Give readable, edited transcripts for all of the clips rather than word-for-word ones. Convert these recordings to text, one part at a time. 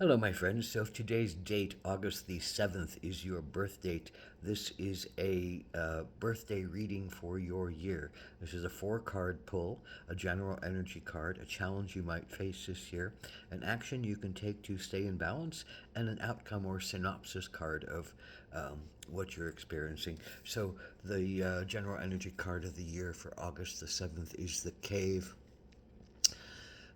Hello, my friends. So today's date, August the 7th, is your birth date. This is a birthday reading for your year. This is a four-card pull, a general energy card, a challenge you might face this year, an action you can take to stay in balance, and an outcome or synopsis card of what you're experiencing. So the general energy card of the year for August the 7th is the Cave.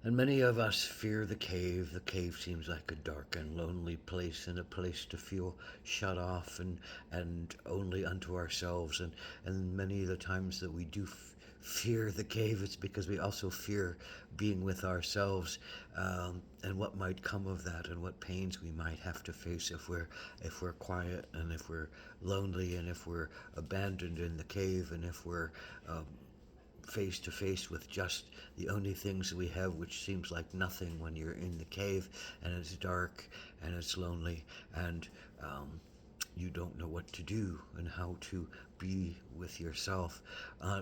And many of us fear the cave. The cave seems like a dark and lonely place, and a place to feel shut off and only unto ourselves. And many of the times that we do fear the cave, it's because we also fear being with ourselves, and what might come of that, and what pains we might have to face if we're quiet, and if we're lonely, and if we're abandoned in the cave, and if we're face to face with just the only things we have, which seems like nothing when you're in the cave and it's dark and it's lonely, and you don't know what to do and how to be with yourself.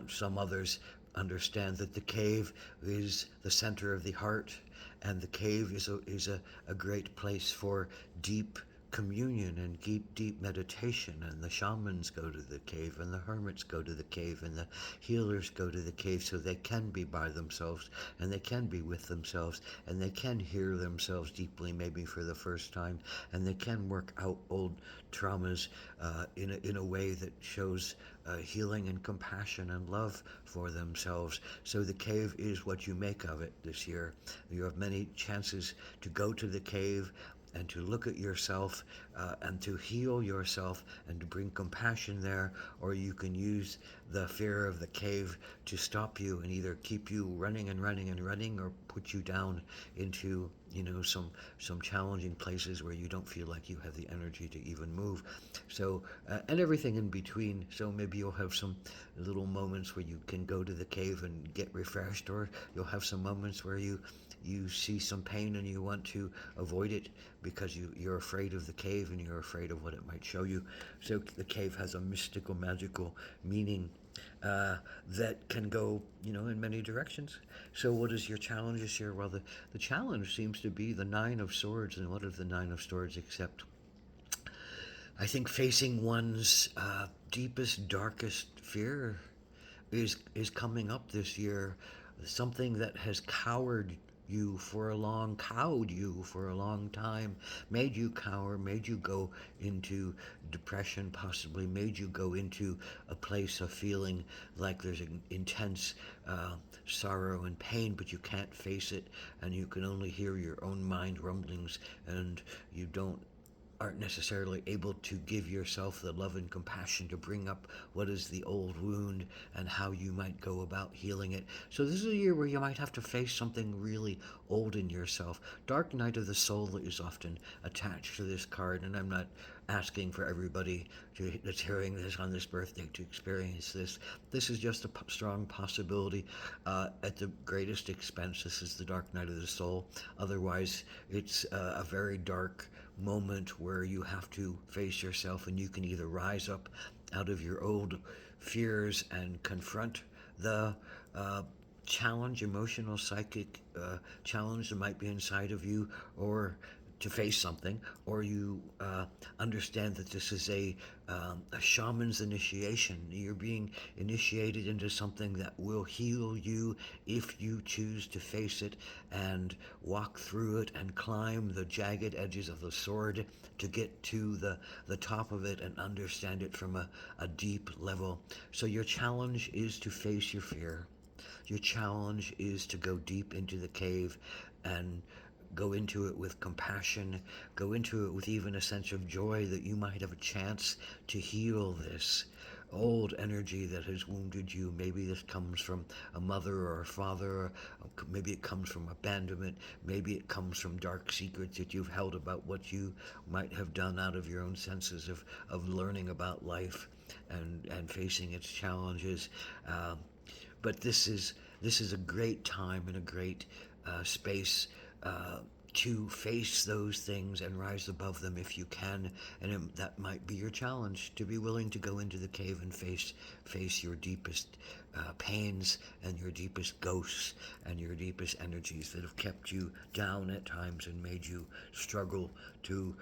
Some others understand that the cave is the center of the heart, and the cave is a great place for deep communion and deep meditation, and the shamans go to the cave, and the hermits go to the cave, and the healers go to the cave, so they can be by themselves, and they can be with themselves, and they can hear themselves deeply, maybe for the first time, and they can work out old traumas in a way that shows healing and compassion and love for themselves. So the cave is what you make of it this year. You have many chances to go to the cave and to look at yourself, and to heal yourself and to bring compassion there, or you can use the fear of the cave to stop you and either keep you running and running and running, or put you down into some challenging places where you don't feel like you have the energy to even move. So and everything in between. So maybe you'll have some little moments where you can go to the cave and get refreshed, or you'll have some moments where you see some pain and you want to avoid it because you're afraid of the cave and you're afraid of what it might show you. So the cave has a mystical, magical meaning that can go, in many directions. So what is your challenge this year? Well, the challenge seems to be the Nine of Swords. And what is the Nine of Swords except, I think, facing one's deepest, darkest fear is coming up this year. Something that has cowed you for a long time, made you cower, made you go into depression, possibly made you go into a place of feeling like there's an intense sorrow and pain, but you can't face it, and you can only hear your own mind rumblings, and you aren't necessarily able to give yourself the love and compassion to bring up what is the old wound and how you might go about healing it. So this is a year where you might have to face something really old in yourself. Dark Night of the Soul is often attached to this card, and I'm not asking for everybody that's hearing this on this birthday to experience this. This is just a strong possibility. At the greatest expense, this is the Dark Night of the Soul. Otherwise, it's a very dark moment where you have to face yourself, and you can either rise up out of your old fears and confront the challenge, emotional, psychic challenge that might be inside of you, or to face something, or you understand that this is a shaman's initiation. You're being initiated into something that will heal you if you choose to face it and walk through it and climb the jagged edges of the sword to get to the top of it and understand it from a deep level. So your challenge is to face your fear. Your challenge is to go deep into the cave and go into it with compassion, go into it with even a sense of joy that you might have a chance to heal this old energy that has wounded you. Maybe this comes from a mother or a father, or maybe it comes from abandonment, maybe it comes from dark secrets that you've held about what you might have done out of your own senses of learning about life and facing its challenges. But this is a great time and a great space to face those things and rise above them if you can. And that might be your challenge, to be willing to go into the cave and face your deepest pains and your deepest ghosts and your deepest energies that have kept you down at times and made you struggle to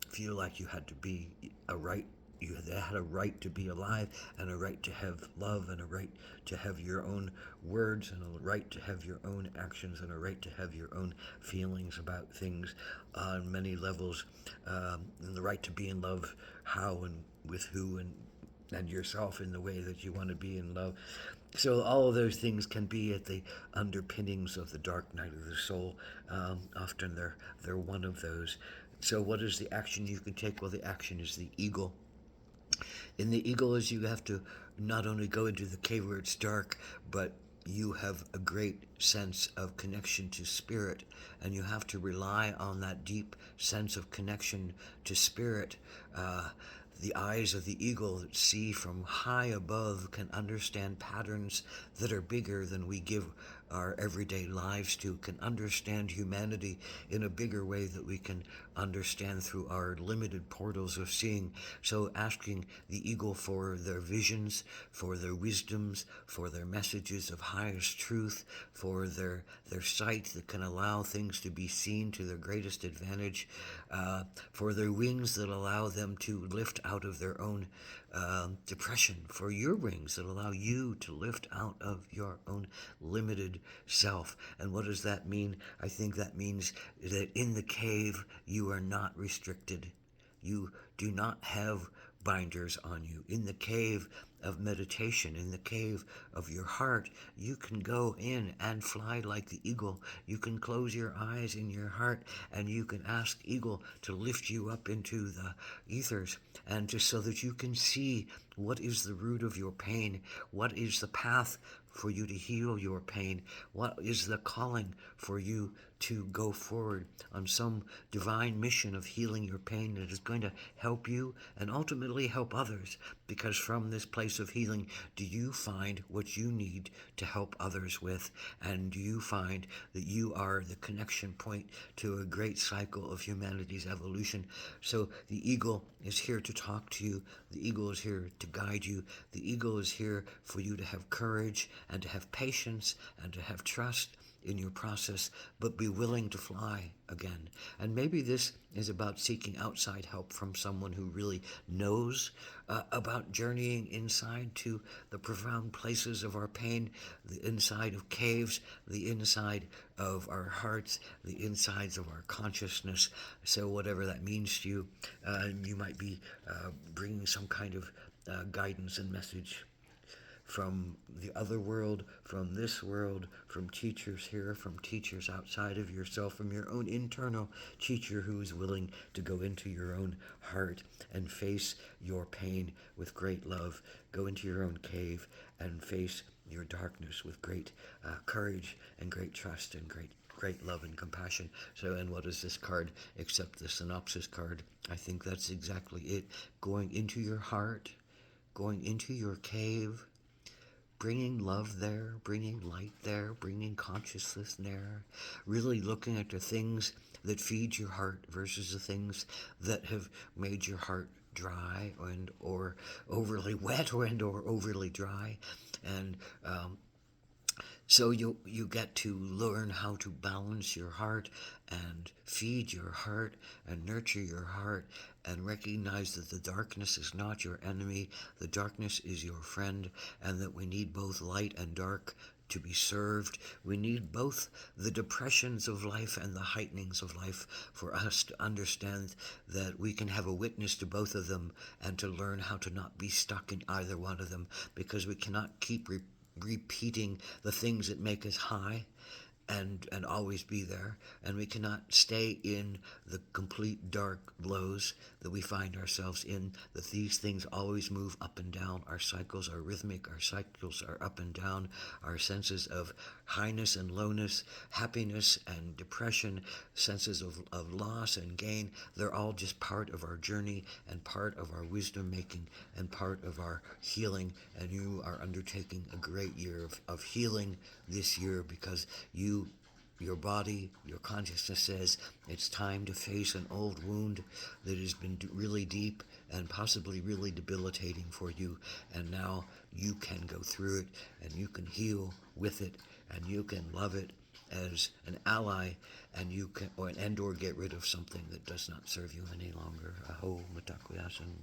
feel like you had to be a right you had a right to be alive and a right to have love and a right to have your own words and a right to have your own actions and a right to have your own feelings about things on many levels, and the right to be in love how and with who and yourself in the way that you want to be in love. So all of those things can be at the underpinnings of the dark night of the soul. Often they're one of those. So what is the action you can take? Well, the action is the eagle. In the eagle is you have to not only go into the cave where it's dark, but you have a great sense of connection to spirit, and you have to rely on that deep sense of connection to spirit. The eyes of the eagle that see from high above can understand patterns that are bigger than we give our everyday lives to, can understand humanity in a bigger way that we can understand through our limited portals of seeing. So asking the eagle for their visions, for their wisdoms, for their messages of highest truth, for their sight that can allow things to be seen to their greatest advantage, for their wings that allow them to lift out of their own depression, for your wings that allow you to lift out of your own limited self. And what does that mean? I think that means that in the cave you are not restricted. You do not have binders on you. In the cave of meditation, in the cave of your heart, you can go in and fly like the eagle. You can close your eyes in your heart and you can ask eagle to lift you up into the ethers, and just so that you can see what is the root of your pain, what is the path for you to heal your pain, what is the calling for you to go forward on some divine mission of healing your pain that is going to help you and ultimately help others. Because from this place of healing, do you find what you need to help others with? And do you find that you are the connection point to a great cycle of humanity's evolution? So the eagle is here to talk to you. The eagle is here to guide you. The eagle is here for you to have courage and to have patience and to have trust in your process, but be willing to fly again. And maybe this is about seeking outside help from someone who really knows about journeying inside to the profound places of our pain, the inside of caves, the inside of our hearts, the insides of our consciousness. So whatever that means to you, you might be bringing some kind of guidance and message from the other world, from this world, from teachers here, from teachers outside of yourself, from your own internal teacher who is willing to go into your own heart and face your pain with great love. Go into your own cave and face your darkness with great courage and great trust and great love and compassion. So, and what is this card except the synopsis card? I think that's exactly it. Going into your heart, going into your cave, bringing love there, bringing light there, bringing consciousness there, really looking at the things that feed your heart versus the things that have made your heart dry and or overly wet or overly dry. And so you get to learn how to balance your heart and feed your heart and nurture your heart and recognize that the darkness is not your enemy, the darkness is your friend, and that we need both light and dark to be served. We need both the depressions of life and the heightenings of life for us to understand that we can have a witness to both of them and to learn how to not be stuck in either one of them, because we cannot keep repeating the things that make us high and always be there, and we cannot stay in the complete dark lows that we find ourselves in, that these things always move up and down. Our cycles are rhythmic, our cycles are up and down, our senses of highness and lowness, happiness and depression, senses of loss and gain, they're all just part of our journey and part of our wisdom making and part of our healing. And you are undertaking a great year of healing this year, because you your body, your consciousness says it's time to face an old wound that has been really deep and possibly really debilitating for you, and now you can go through it and you can heal with it and you can love it as an ally, and you can or get rid of something that does not serve you any longer. Aho Mitakuyasin.